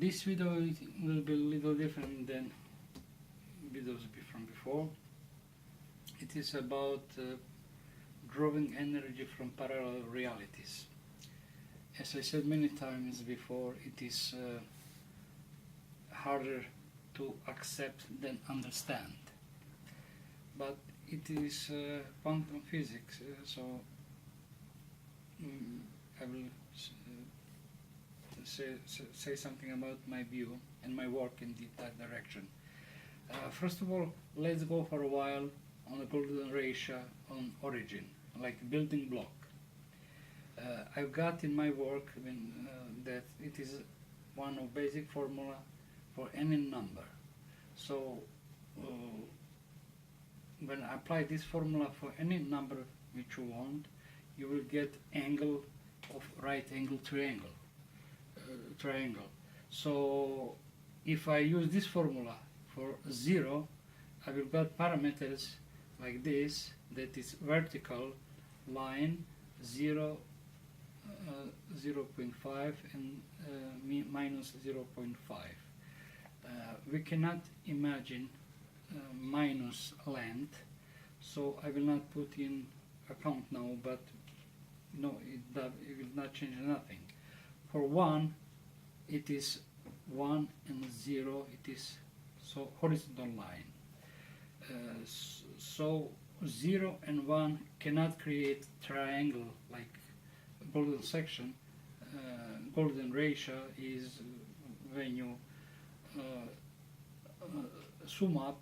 This video will be a little different than videos from before. It is about drawing energy from parallel realities. As I said many times before, it is harder to accept than understand. But it is quantum physics, so I will say something about my view and my work in that direction. First of all, let's go for a while on the golden ratio on origin, like building block. I've got in my work that it is one of basic formula for any number. So when I apply this formula for any number which you want, you will get angle of right angle triangle. So if I use this formula for 0, I will get parameters like this, that is vertical line 0, 0.5 and minus 0.5. We cannot imagine minus length, so I will not put in account now, but no, it will not change nothing. For 1, it is 1 and 0, it is so horizontal line. So 0 and 1 cannot create triangle like golden section. Golden ratio is when you sum up,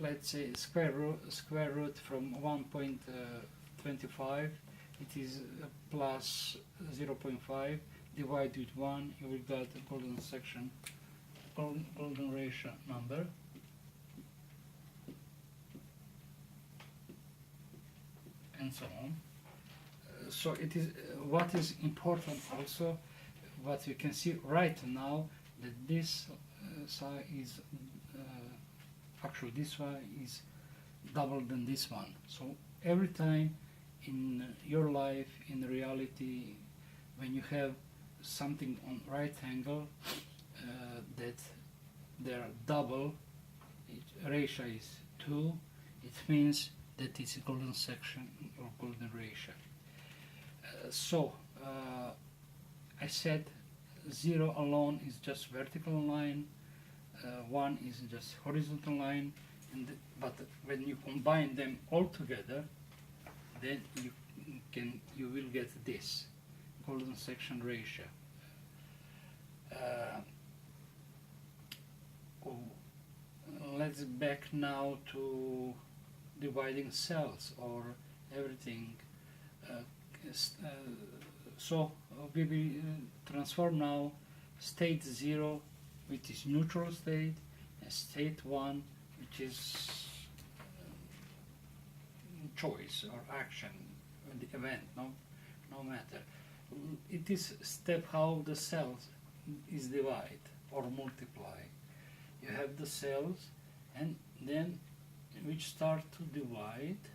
let's say square root from 1.25, it is plus 0.5, divide with 1, you will get a golden section, golden ratio number. And so on. So it is what is important also, what you can see right now, that this side is actually this one is double than this one. So every time in your life, in reality, when you have something on right angle that they are double, ratio is 2, it means that it's a golden section or golden ratio. I said 0 alone is just vertical line, 1 is just horizontal line, but when you combine them all together, then you will get this golden section ratio. Let's back now to dividing cells or everything. So we will transform now state 0, which is neutral state, and state 1, which is choice or action, the event, no matter. It is step how the cells is divide or multiply. You have the cells, and then which start to divide,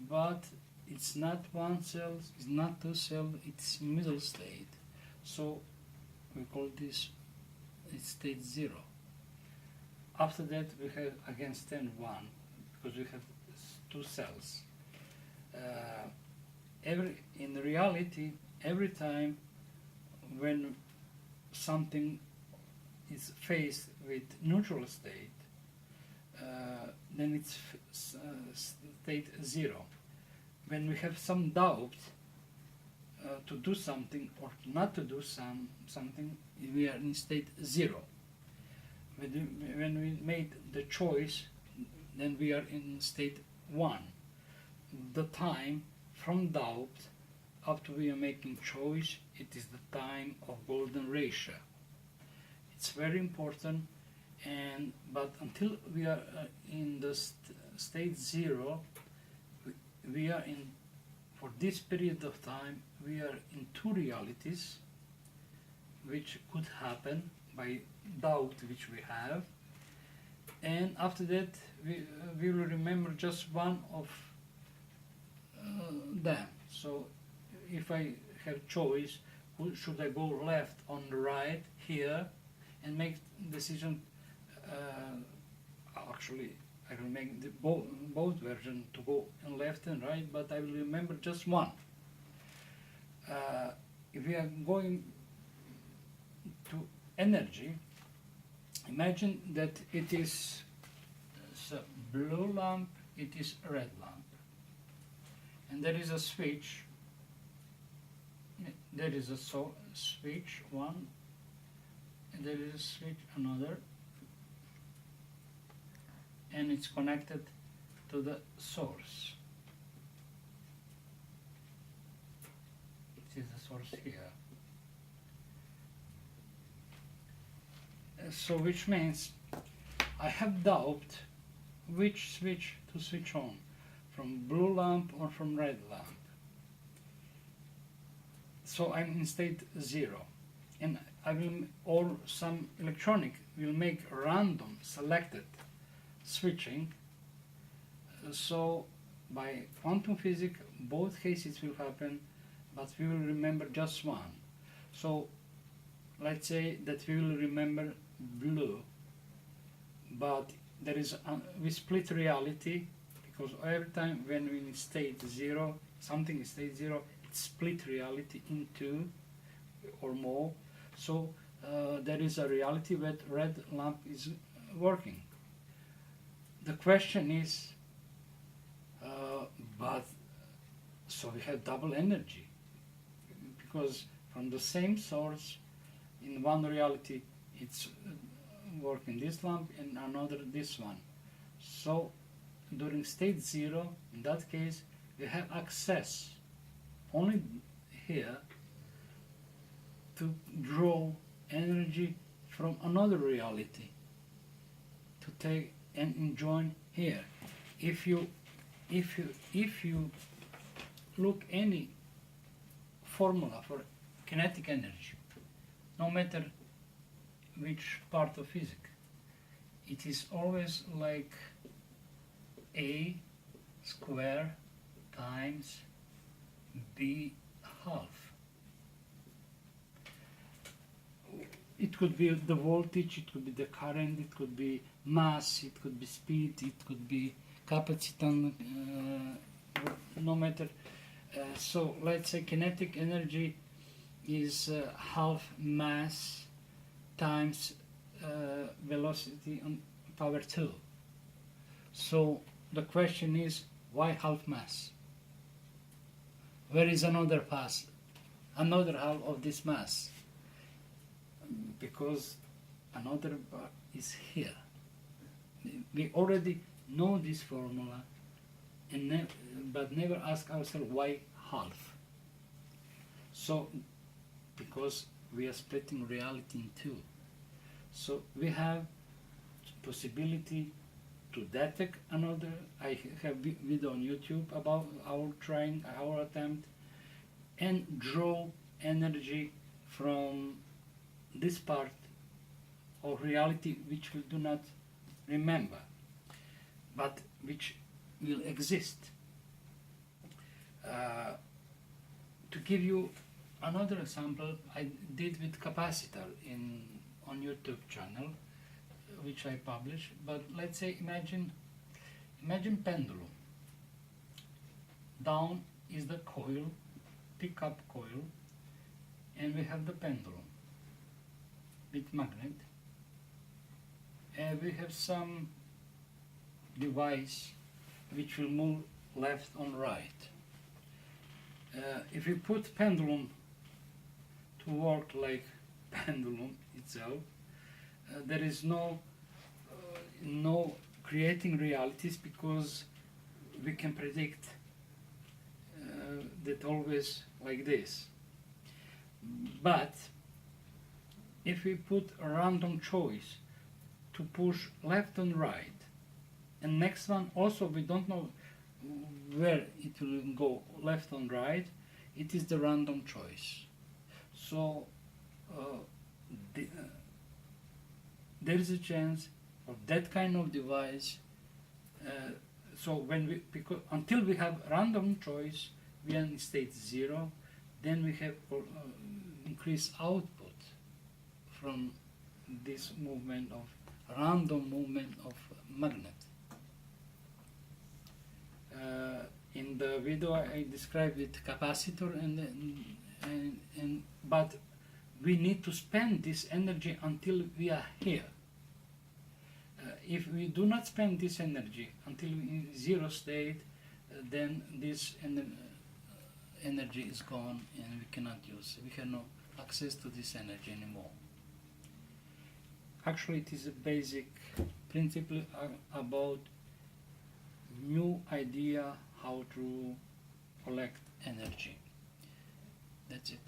but it's not one cell, it's not two cells, it's middle state. So we call this state 0. After that we have again state 1, because we have two cells. In reality, every time when something is faced with neutral state, then it's state 0. When we have some doubt to do something or not to do something, we are in state 0. When we made the choice, then we are in state 1. The time from doubt up to we are making choice, it is the time of golden ratio. It's very important, but until we are in the state 0, we are in, for this period of time, we are in two realities which could happen by doubt which we have, and after that we will remember just one of them. So if I have choice, should I go left on the right here, and make decision. Actually, I will make the both version to go in left and right, but I will remember just one. If we are going to energy, imagine that it is a blue lamp, it is a red lamp, and there is a switch. There is a switch one, and there is a switch another, and it's connected to the source. It is the source here. So which means I have doubt which switch to switch on, from blue lamp or from red lamp. So I'm in state 0, and I will, or some electronic will make random selected switching. So by quantum physics both cases will happen, but we will remember just one. So let's say that we will remember blue, but there is we split reality, because every time when we in state 0, something is state 0, it split reality in two or more. So there is a reality where red lamp is working. The question is, but so we have double energy, because from the same source, in one reality it's working this lamp, and another this one. So during state 0, in that case, we have access only here to draw energy from another reality to take and join here. If you look any formula for kinetic energy, no matter which part of physics, it is always like A square times B half. It could be the voltage, it could be the current, it could be mass, it could be speed, it could be capacitance, no matter. So let's say kinetic energy is half mass times velocity on power 2. So the question is, why half mass? Where is another half of this mass? Because another part is here. We already know this formula, and but never ask ourselves why half. So because we are splitting reality in two. So we have possibility to detect another. I have video on YouTube about our attempt, and draw energy from this part of reality which we do not remember, but which will exist. To give you another example, I did with capacitor on YouTube channel, which I publish. But let's say imagine pendulum. Down is the coil, pickup coil, and we have the pendulum with magnet, and we have some device which will move left and right. If we put pendulum to work like pendulum itself, there is no creating realities, because we can predict that always like this. But if we put a random choice to push left and right, and next one also we don't know where it will go, left and right, it is the random choice. So there is a chance of that kind of device. So when because until we have random choice, we are in state 0. Then we have in increase output from this movement of random movement of magnet. In the video I described it capacitor but we need to spend this energy until we are here. If we do not spend this energy until we in zero state, then this energy is gone and we cannot use. We have no access to this energy anymore. Actually, it is a basic principle about new idea how to collect energy. That's it.